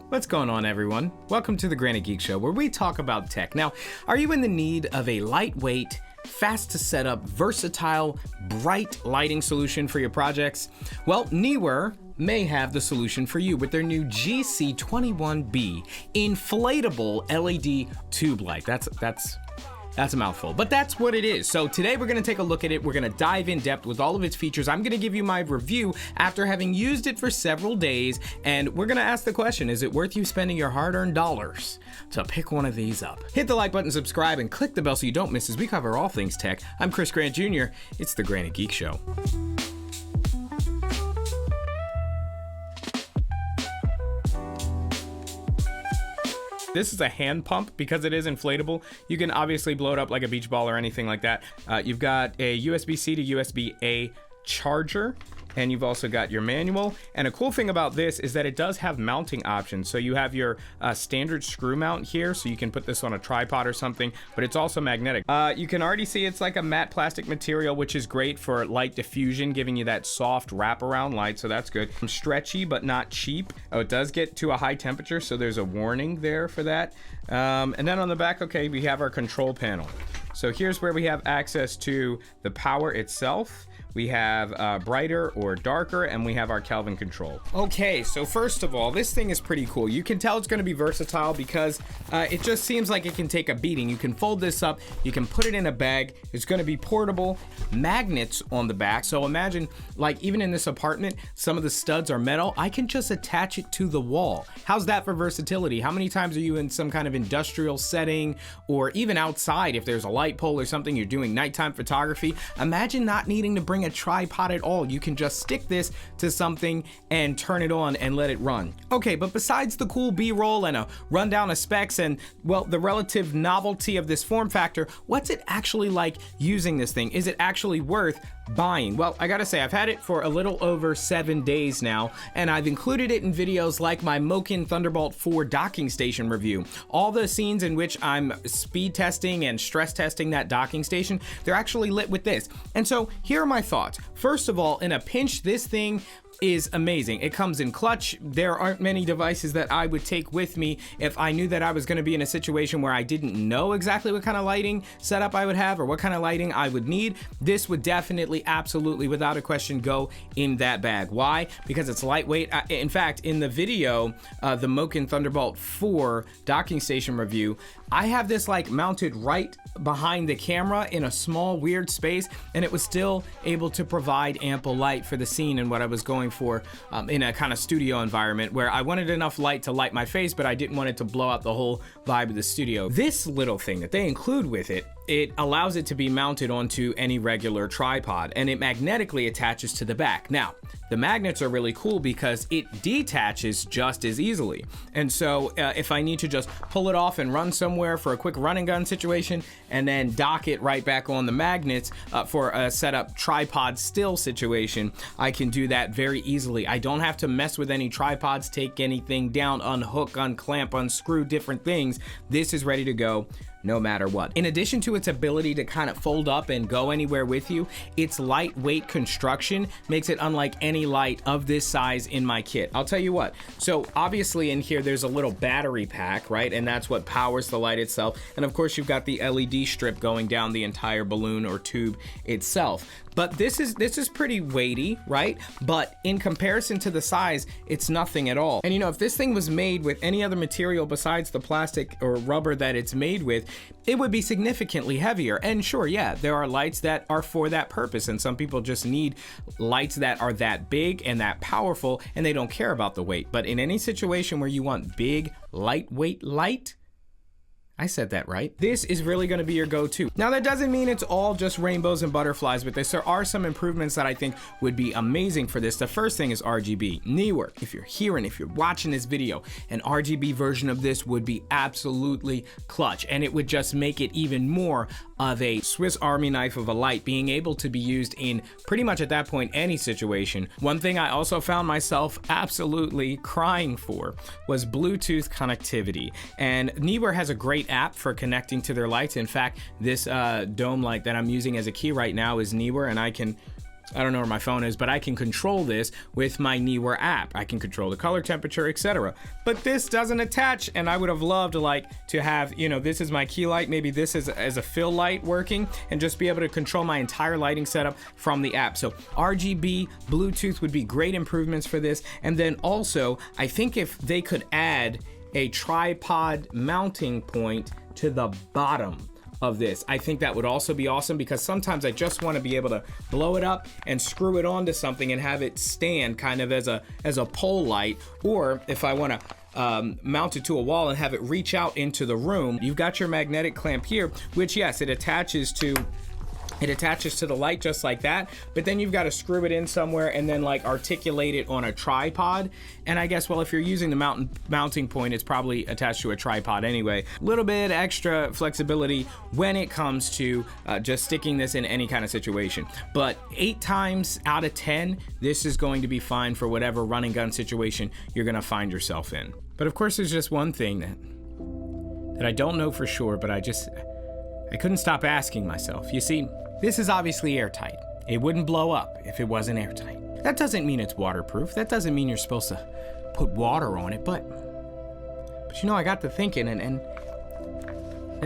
What's going on, everyone? Welcome to the Granite Geek Show, where we talk about tech. Now, are you in the need of a lightweight, fast to set up, versatile, bright lighting solution for your projects? Well, Neewer may have the solution for you with their new GC21B inflatable LED tube light. That's a mouthful, but that's what it is. So today we're gonna take a look at it. We're gonna dive in depth with all of its features. I'm gonna give you my review after having used it for several days, and we're gonna ask the question, is it worth you spending your hard-earned dollars to pick one of these up? Hit the like button, subscribe, and click the bell so you don't miss as we cover all things tech. I'm Chris Grant Jr. It's the Granite Geek Show. This is a hand pump because it is inflatable. You can obviously blow it up like a beach ball or anything like that. You've got a USB-C to USB-A charger, and you've also got your manual. And a cool thing about this is that it does have mounting options. So you have your standard screw mount here, so you can put this on a tripod or something, but it's also magnetic. You can already see it's like a matte plastic material, which is great for light diffusion, giving you that soft wraparound light, so that's good. Stretchy, but not cheap. Oh, it does get to a high temperature, so there's a warning there for that. And then on the back, okay, we have our control panel. So here's where we have access to the power itself. We have brighter or darker, and we have our Kelvin control. Okay, so first of all, this thing is pretty cool. You can tell it's gonna be versatile because it just seems like it can take a beating. You can fold this up, you can put it in a bag, it's gonna be portable, magnets on the back. So imagine, like even in this apartment, some of the studs are metal. I can just attach it to the wall. How's that for versatility? How many times are you in some kind of industrial setting, or even outside if there's a light pole or something, you're doing nighttime photography? Imagine not needing to bring a tripod at all. You can just stick this to something and turn it on and let it run. Okay, but besides the cool B-roll and a rundown of specs and, well, the relative novelty of this form factor, what's it actually like using this thing? Is it actually worth buying? Well, I gotta say, I've had it for a little over 7 days now, and I've included it in videos like my Moken Thunderbolt 4 docking station review. All the scenes in which I'm speed testing and stress testing that docking station, they're actually lit with this. And so here are my thoughts. First of all, in a pinch, this thing is amazing. It comes in clutch. There aren't many devices that I would take with me if I knew that I was going to be in a situation where I didn't know exactly what kind of lighting setup I would have or what kind of lighting I would need. This would definitely, absolutely, without a question, go in that bag. Why? Because it's lightweight. In fact, in the video, the Moken Thunderbolt 4 docking station review, I have this like mounted right behind the camera in a small weird space, and it was still able to provide ample light for the scene and what I was going for in a kind of studio environment where I wanted enough light to light my face, but I didn't want it to blow out the whole vibe of the studio. This little thing that they include with it, it allows it to be mounted onto any regular tripod, and it magnetically attaches to the back. Now, the magnets are really cool because it detaches just as easily. And so if I need to just pull it off and run somewhere for a quick run and gun situation and then dock it right back on the magnets for a setup tripod still situation, I can do that very easily. I don't have to mess with any tripods, take anything down, unhook, unclamp, unscrew different things. This is ready to go no matter what. In addition to its ability to kind of fold up and go anywhere with you, its lightweight construction makes it unlike any light of this size in my kit. I'll tell you what, so obviously in here there's a little battery pack, right? And that's what powers the light itself. And of course you've got the LED strip going down the entire balloon or tube itself. But this is pretty weighty, right? But in comparison to the size, it's nothing at all. And you know, if this thing was made with any other material besides the plastic or rubber that it's made with, it would be significantly heavier. And sure, yeah, there are lights that are for that purpose, and some people just need lights that are that big and that powerful, and they don't care about the weight. But in any situation where you want big, lightweight light, I said that right. This is really gonna be your go-to. Now that doesn't mean it's all just rainbows and butterflies with this. There are some improvements that I think would be amazing for this. The first thing is RGB. Neewer, if you're here and if you're watching this video, an RGB version of this would be absolutely clutch, and it would just make it even more of a Swiss Army knife of a light, being able to be used in pretty much at that point any situation. One thing I also found myself absolutely crying for was Bluetooth connectivity, and Neewer has a great app for connecting to their lights. In fact, this dome light that I'm using as a key right now is Neewer, and I can I don't know where my phone is, but I can control this with my Neewer app. I can control the color, temperature, etc. But this doesn't attach, and I would have loved to have, this is my key light, maybe this is as a fill light working, and just be able to control my entire lighting setup from the app. So RGB, Bluetooth would be great improvements for this. And then also, I think if they could add a tripod mounting point to the bottom of this, I think that would also be awesome, because sometimes I just want to be able to blow it up and screw it onto something and have it stand kind of as a pole light, or if I want to mount it to a wall and have it reach out into the room. You've got your magnetic clamp here, which yes, it attaches to the light just like that, but then you've got to screw it in somewhere and then articulate it on a tripod. And I guess, well, if you're using the mounting point, it's probably attached to a tripod anyway. A little bit extra flexibility when it comes to just sticking this in any kind of situation. But 8 times out of 10, this is going to be fine for whatever run and gun situation you're gonna find yourself in. But of course, there's just one thing that I don't know for sure, but I couldn't stop asking myself. You see, this is obviously airtight. It wouldn't blow up if it wasn't airtight. That doesn't mean it's waterproof. That doesn't mean you're supposed to put water on it, but I got to thinking, and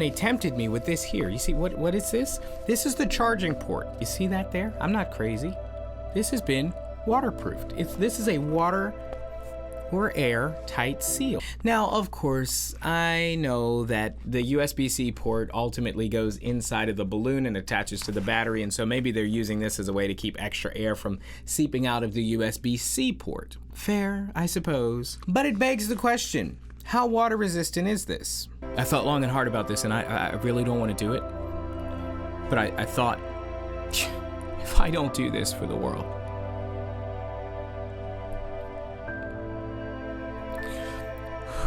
they tempted me with this here. You see, what is this? This is the charging port. You see that there? I'm not crazy. This has been waterproofed. This is a water or air-tight seal. Now, of course, I know that the USB-C port ultimately goes inside of the balloon and attaches to the battery, and so maybe they're using this as a way to keep extra air from seeping out of the USB-C port. Fair, I suppose. But it begs the question, how water resistant is this? I thought long and hard about this, and I really don't want to do it. But I thought, if I don't do this for the world,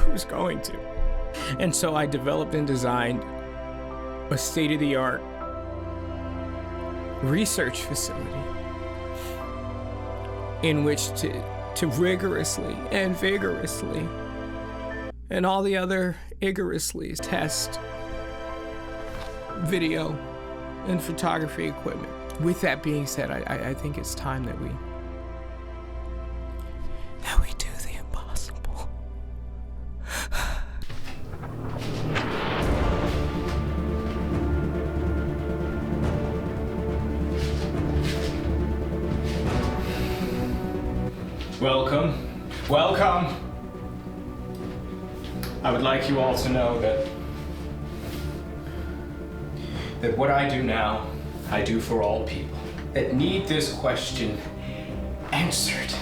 who's going to? And so I developed and designed a state-of-the-art research facility in which to rigorously and vigorously and all the other igorously test video and photography equipment. With that being said, I think it's time that we do the impossible. Welcome. I would like you all to know that what I do now, I do for all people that need this question answered.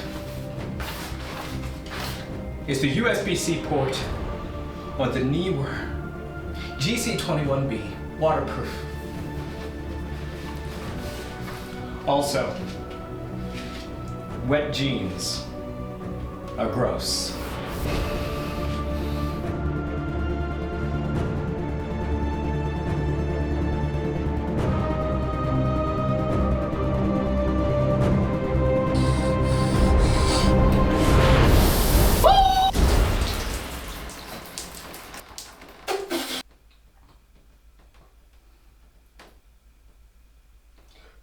Is the USB-C port on the Neewer GC21B waterproof? Also, wet jeans are gross.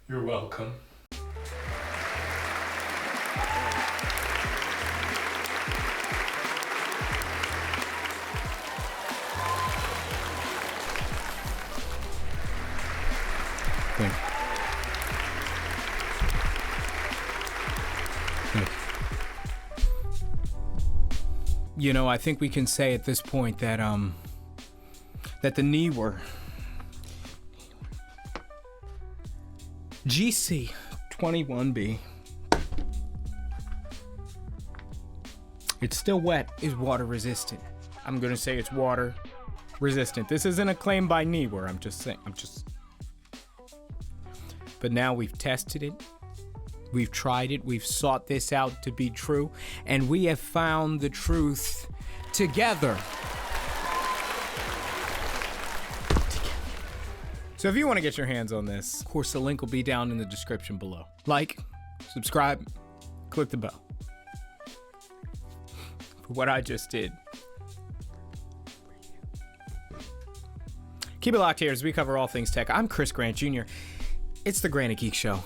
You're welcome. Thank you. I think we can say at this point that that the Neewer GC21B, it's still wet, is water resistant. I'm gonna say it's water resistant. This isn't a claim by Neewer, I'm just saying, but now we've tested it, we've tried it, we've sought this out to be true, and we have found the truth together. So if you want to get your hands on this, of course, the link will be down in the description below. Like, subscribe, click the bell. For what I just did. Keep it locked here as we cover all things tech. I'm Chris Grant Jr. It's the Granite Geek Show.